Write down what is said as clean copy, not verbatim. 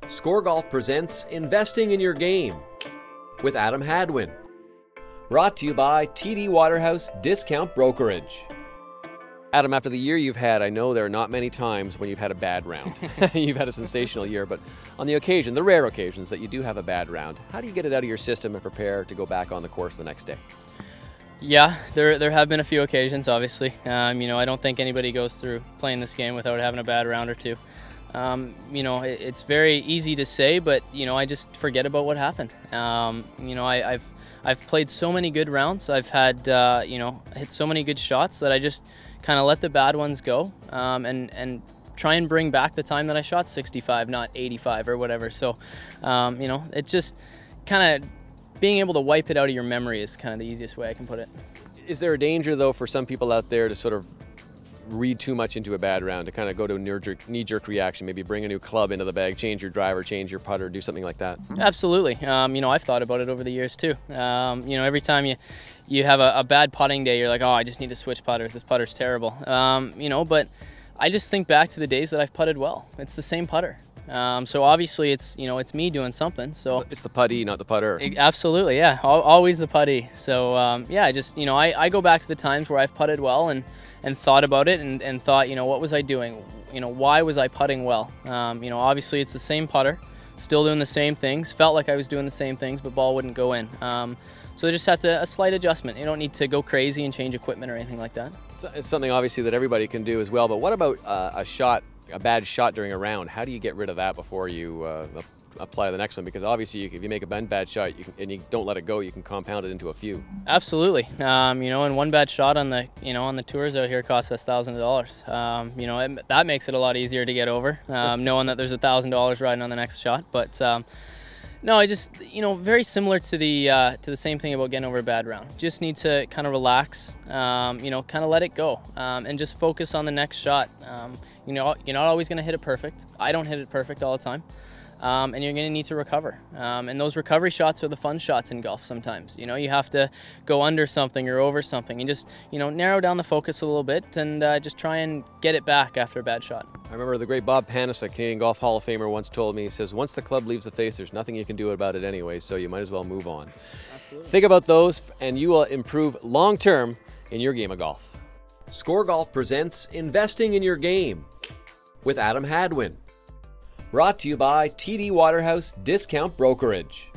Score Golf presents Investing in Your Game with Adam Hadwin. Brought to you by TD Waterhouse Discount Brokerage. Adam, after the year you've had, I know there are not many times when you've had a bad round. You've had a sensational year, but on the occasion, the rare occasions that you do have a bad round, how do you get it out of your system and prepare to go back on the course the next day? Yeah, there have been a few occasions, obviously. I don't think anybody goes through playing this game without having a bad round or two. It's very easy to say, but, I just forget about what happened. I've played so many good rounds. I've had, hit so many good shots that I just kind of let the bad ones go and try and bring back the time that I shot 65, not 85 or whatever. So, it's just kind of being able to wipe it out of your memory is kind of the easiest way I can put it. Is there a danger, though, for some people out there to sort of read too much into a bad round, to kind of go to a knee-jerk reaction, maybe bring a new club into the bag, change your driver, change your putter, do something like that? Absolutely. I've thought about it over the years too. Every time you have a bad putting day, you're like, oh, I just need to switch putters. This putter's terrible. But I just think back to the days that I've putted well. It's the same putter. So obviously it's me doing something. So it's the putty, not the putter. Absolutely, yeah. Always the putty. So I go back to the times where I've putted well and thought about it and thought, what was I doing? Why was I putting well? Obviously it's the same putter, still doing the same things. Felt like I was doing the same things, but ball wouldn't go in. So I just had a slight adjustment. You don't need to go crazy and change equipment or anything like that. It's something obviously that everybody can do as well. But what about a bad shot during a round? How do you get rid of that before you apply the next one? Because obviously if you make a bad shot and you don't let it go, you can compound it into a few. Absolutely. And one bad shot on the tours out here costs us $1,000. That makes it a lot easier to get over, knowing that there's $1,000 riding on the next shot. But no, I just, very similar to the same thing about getting over a bad round. Just need to kind of relax, kind of let it go, and just focus on the next shot. You're not always going to hit it perfect. I don't hit it perfect all the time. And you're going to need to recover. And those recovery shots are the fun shots in golf sometimes. You have to go under something or over something and just, narrow down the focus a little bit and just try and get it back after a bad shot. I remember the great Bob Panis, a Canadian Golf Hall of Famer, once told me, he says, once the club leaves the face, there's nothing you can do about it anyway, so you might as well move on. Absolutely. Think about those and you will improve long-term in your game of golf. Score Golf presents Investing in Your Game with Adam Hadwin. Brought to you by TD Waterhouse Discount Brokerage.